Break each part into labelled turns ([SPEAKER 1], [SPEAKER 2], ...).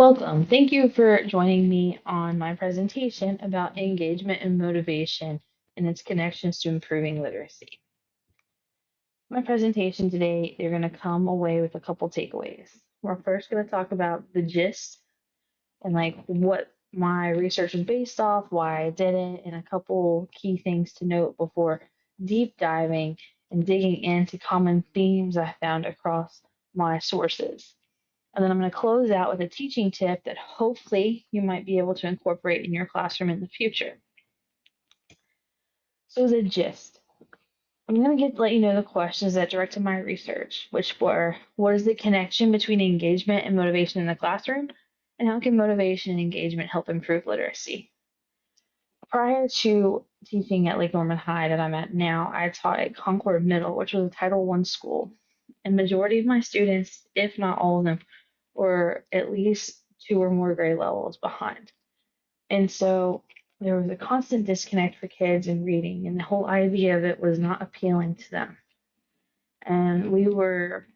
[SPEAKER 1] Welcome. Thank you for joining me on my presentation about engagement and motivation and its connections to improving literacy. My presentation today, you're going to come away with a couple takeaways. We're first going to talk about the gist and what my research is based off, why I did it, and a couple key things to note before deep diving and digging into common themes I found across my sources. And then I'm going to close out with a teaching tip that hopefully you might be able to incorporate in your classroom in the future. So the gist. I'm going to let you know the questions that directed my research, which were, what is the connection between engagement and motivation in the classroom? And how can motivation and engagement help improve literacy? Prior to teaching at Lake Norman High that I'm at now, I taught at Concord Middle, which was a Title I school. And majority of my students, if not all of them, were at least two or more grade levels behind. And so there was a constant disconnect for kids in reading, and the whole idea of it was not appealing to them. And we were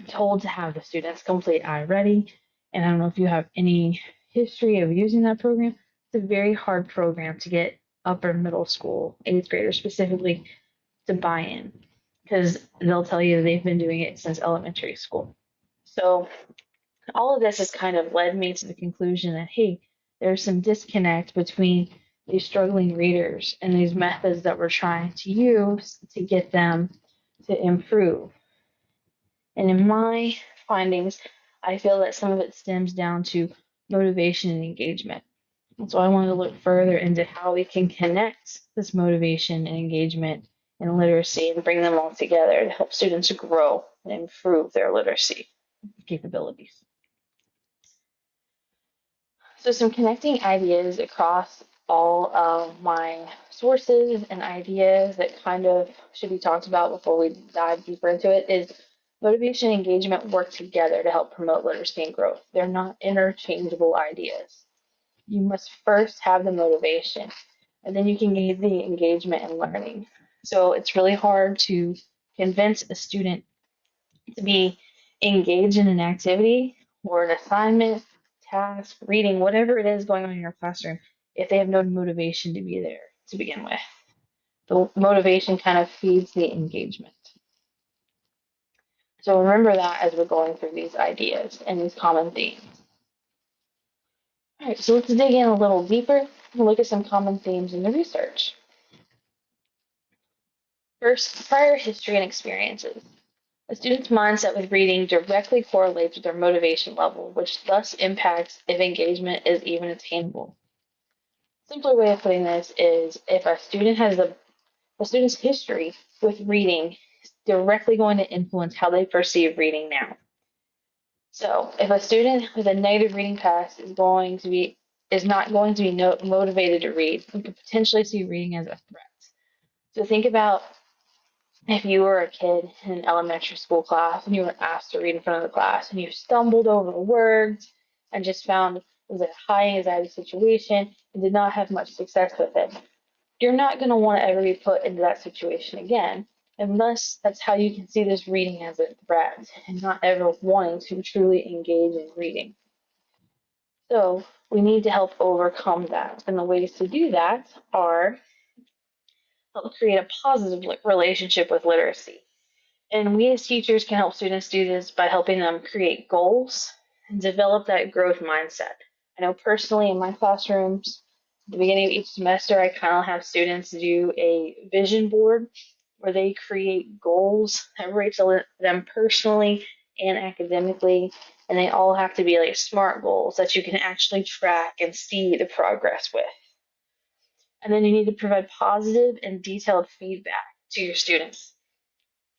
[SPEAKER 1] told to have the students complete iReady. And I don't know if you have any history of using that program. It's a very hard program to get upper middle school, eighth graders specifically, to buy in because they'll tell you they've been doing it since elementary school. So all of this has kind of led me to the conclusion that, hey, there's some disconnect between these struggling readers and these methods that we're trying to use to get them to improve. And in my findings, I feel that some of it stems down to motivation and engagement. And so I wanted to look further into how we can connect this motivation and engagement and literacy and bring them all together to help students grow and improve their literacy capabilities. So some connecting ideas across all of my sources and ideas that kind of should be talked about before we dive deeper into it is motivation and engagement work together to help promote literacy and growth. They're not interchangeable ideas. You must first have the motivation, and then you can get the engagement and learning. So it's really hard to convince a student to be engaged in an activity or an assignment, task, reading, whatever it is going on in your classroom, if they have no motivation to be there to begin with. The motivation kind of feeds the engagement. So remember that as we're going through these ideas and these common themes. All right, so let's dig in a little deeper and look at some common themes in the research. First, prior history and experiences. A student's mindset with reading directly correlates with their motivation level, which thus impacts if engagement is even attainable. A simpler way of putting this is if a student's history with reading is directly going to influence how they perceive reading now. So if a student with a negative reading past is not going to be motivated to read, we could potentially see reading as a threat. So think about if you were a kid in an elementary school class and you were asked to read in front of the class and you stumbled over words and just found it was a high anxiety situation and did not have much success with it, you're not going to want to ever be put into that situation again, unless that's how you can see this reading as a threat and not ever wanting to truly engage in reading. So we need to help overcome that. And the ways to do that are help create a positive relationship with literacy. And we as teachers can help students do this by helping them create goals and develop that growth mindset. I know personally in my classrooms, at the beginning of each semester, I kind of have students do a vision board where they create goals that relate to them personally and academically. And they all have to be like SMART goals that you can actually track and see the progress with. And then you need to provide positive and detailed feedback to your students.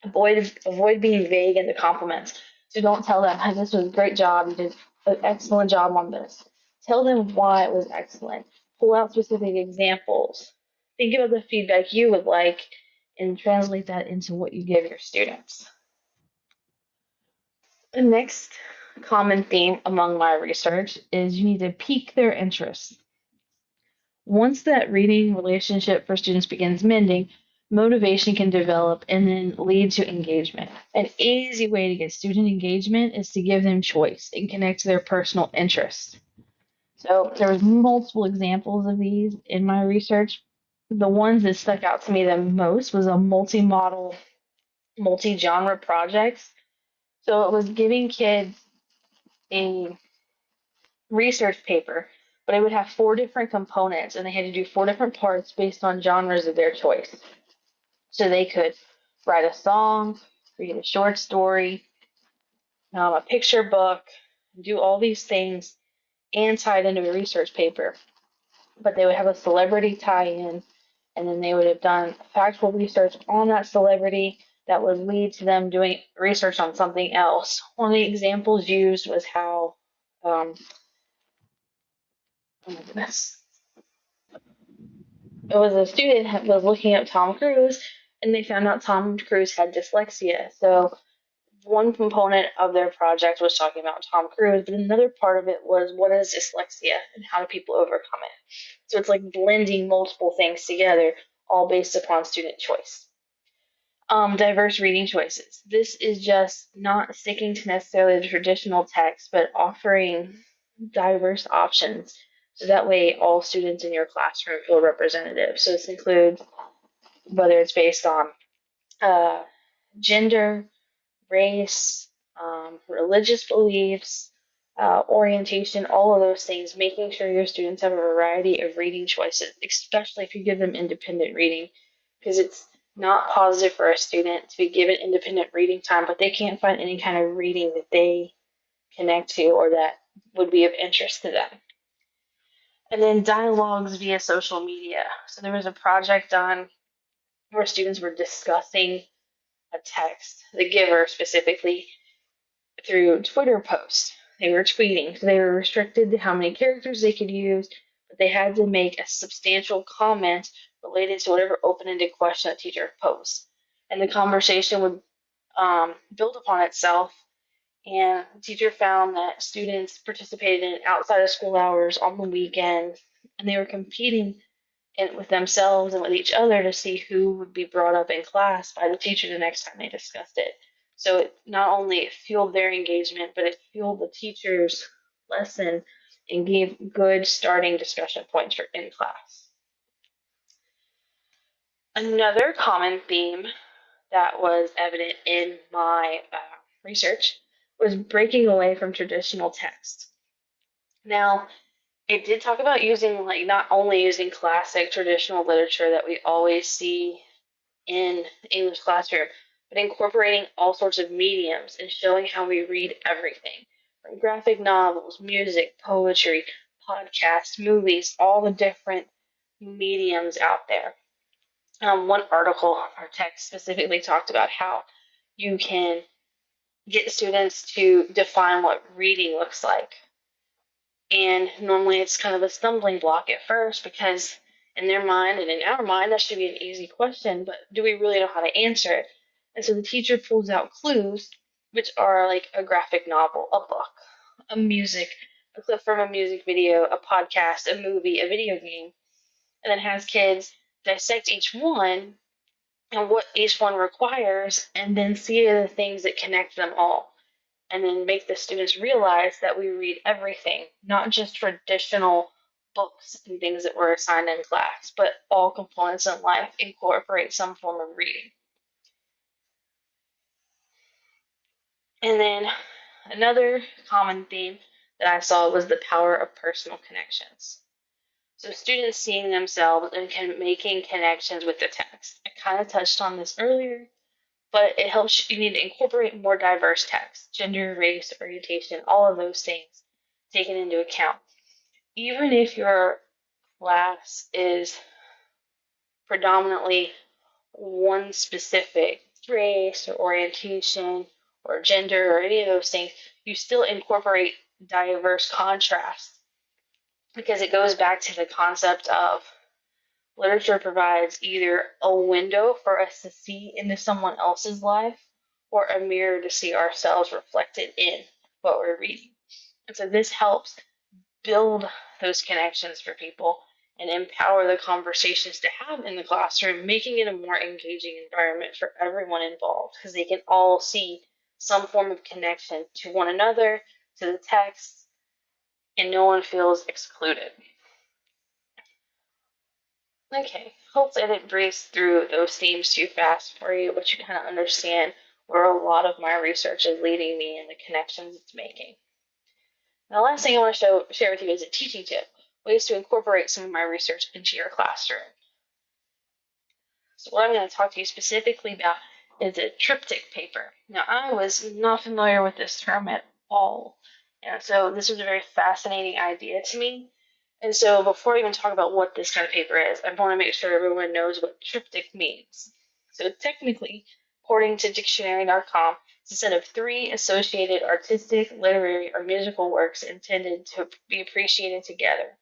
[SPEAKER 1] Avoid being vague in the compliments. So don't tell them, hey, this was a great job, you did an excellent job on this. Tell them why it was excellent. Pull out specific examples. Think about the feedback you would like and translate that into what you give your students. The next common theme among my research is you need to pique their interest. Once that reading relationship for students begins mending, motivation can develop and then lead to engagement. An easy way to get student engagement is to give them choice and connect to their personal interests. So there was multiple examples of these in my research. The ones that stuck out to me the most was a multi-model, multi-genre projects. So it was giving kids a research paper, but it would have four different components, and they had to do four different parts based on genres of their choice. So they could write a song, read a short story, a picture book, do all these things and tie it into a research paper. But they would have a celebrity tie-in, and then they would have done factual research on that celebrity that would lead to them doing research on something else. One of the examples used was how, oh my goodness, it was a student that was looking up Tom Cruise, and they found out Tom Cruise had dyslexia. So one component of their project was talking about Tom Cruise, but another part of it was what is dyslexia and how do people overcome it. So it's like blending multiple things together, all based upon student choice. Diverse reading choices. This is just not sticking to necessarily the traditional text, but offering diverse options. So that way all students in your classroom feel representative. So this includes whether it's based on uh, gender, race, religious beliefs, orientation, all of those things, making sure your students have a variety of reading choices, especially if you give them independent reading, because it's not positive for a student to be given independent reading time, but they can't find any kind of reading that they connect to or that would be of interest to them. And then dialogues via social media. So there was a project done where students were discussing a text, the giver specifically, through Twitter posts. They were tweeting, so they were restricted to how many characters they could use, but they had to make a substantial comment related to whatever open-ended question the teacher posed. And the conversation would build upon itself, and the teacher found that students participated in outside of school hours on the weekends, and they were competing with themselves and with each other to see who would be brought up in class by the teacher the next time they discussed it. So it not only fueled their engagement, but it fueled the teacher's lesson and gave good starting discussion points for in class. Another common theme that was evident in my research was breaking away from traditional text. Now, it did talk about using, like, not only using classic traditional literature that we always see in the English classroom, but incorporating all sorts of mediums and showing how we read everything from graphic novels, music, poetry, podcasts, movies, all the different mediums out there. One article or text specifically talked about how you can get students to define what reading looks like. And normally it's kind of a stumbling block at first because in their mind and in our mind that should be an easy question, but do we really know how to answer it? And so the teacher pulls out clues, which are like a graphic novel, a book, a music, a clip from a music video, a podcast, a movie, a video game, and then has kids dissect each one and what each one requires, and then see the things that connect them all and then make the students realize that we read everything, not just traditional books and things that were assigned in class, but all components in life incorporate some form of reading. And then another common theme that I saw was the power of personal connections. So students seeing themselves and making connections with the text. I kind of touched on this earlier, but it helps. You need to incorporate more diverse text, gender, race, orientation, all of those things taken into account. Even if your class is predominantly one specific race or orientation or gender or any of those things, you still incorporate diverse contrasts because it goes back to the concept of literature provides either a window for us to see into someone else's life or a mirror to see ourselves reflected in what we're reading. And so this helps build those connections for people and empower the conversations to have in the classroom, making it a more engaging environment for everyone involved because they can all see some form of connection to one another, to the text, and no one feels excluded. Okay, hopefully I didn't breeze through those themes too fast for you, but you kind of understand where a lot of my research is leading me and the connections it's making. Now, the last thing I want to share with you is a teaching tip, ways to incorporate some of my research into your classroom. So what I'm going to talk to you specifically about is a triptych paper. Now, I was not familiar with this term at all, and so this was a very fascinating idea to me. And so before I even talk about what this kind of paper is, I want to make sure everyone knows what triptych means. So technically, according to dictionary.com, it's a set of 3 associated artistic, literary, or musical works intended to be appreciated together.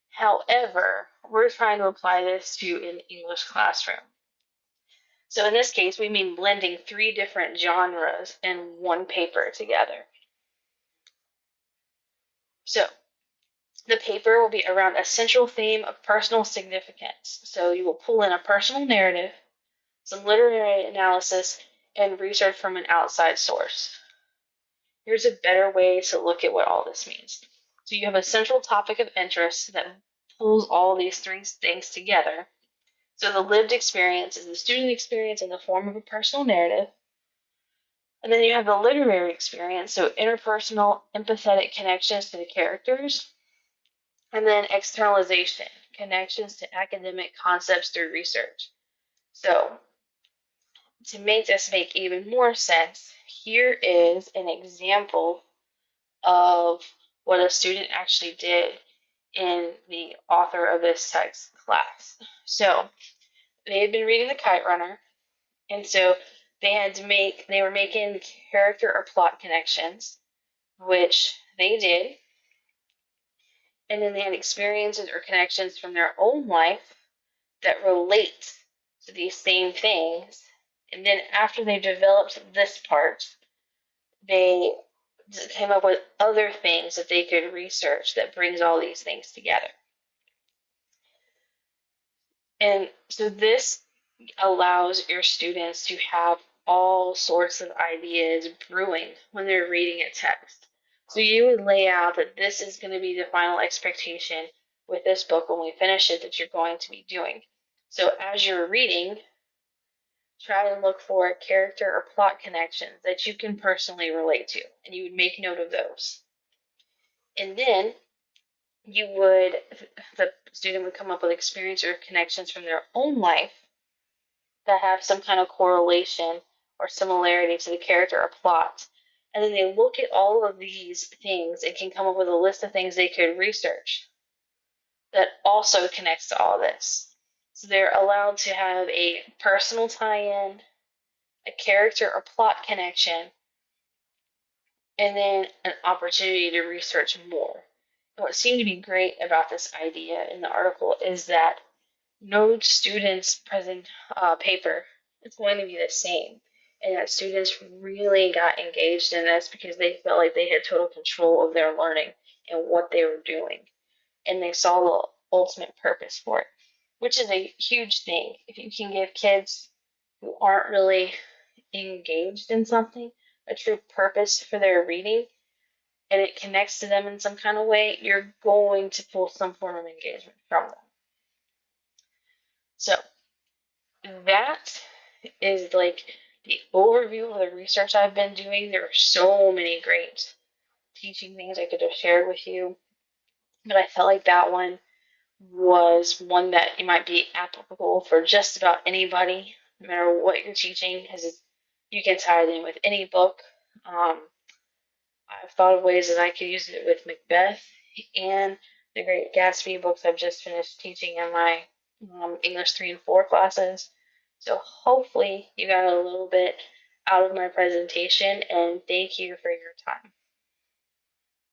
[SPEAKER 1] However, we're trying to apply this to an English classroom. So in this case, we mean blending 3 different genres in one paper together. So the paper will be around a central theme of personal significance. So you will pull in a personal narrative, some literary analysis, and research from an outside source. Here's a better way to look at what all this means. So you have a central topic of interest that pulls all these 3 things together. So the lived experience is the student experience in the form of a personal narrative. And then you have the literary experience, so interpersonal, empathetic connections to the characters. And then externalization, connections to academic concepts through research. So to make this make even more sense, here is an example of what a student actually did in the author of this text class. So they had been reading The Kite Runner, and so they were making character or plot connections, which they did, and then they had experiences or connections from their own life that relate to these same things. And then after they developed this part, they came up with other things that they could research that brings all these things together. And so this allows your students to have all sorts of ideas brewing when they're reading a text. So you would lay out that this is going to be the final expectation with this book when we finish it that you're going to be doing. So as you're reading, try to look for character or plot connections that you can personally relate to, and you would make note of those. And then the student would come up with experience or connections from their own life that have some kind of correlation or similarity to the character or plot. And then they look at all of these things and can come up with a list of things they could research that also connects to all this. So they're allowed to have a personal tie-in, a character or plot connection, and then an opportunity to research more. And what seemed to be great about this idea in the article is that no student's present paper is going to be the same, and that students really got engaged in this because they felt like they had total control of their learning and what they were doing, and they saw the ultimate purpose for it, which is a huge thing. If you can give kids who aren't really engaged in something a true purpose for their reading, and it connects to them in some kind of way, you're going to pull some form of engagement from them. So that is like the overview of the research I've been doing. There are so many great teaching things I could have shared with you, but I felt like that one was one that you might be applicable for just about anybody, no matter what you're teaching, because you can tie it in with any book. I've thought of ways that I could use it with Macbeth and the Great Gatsby books I've just finished teaching in my English 3 and 4 classes. So hopefully you got a little bit out of my presentation, and thank you for your time.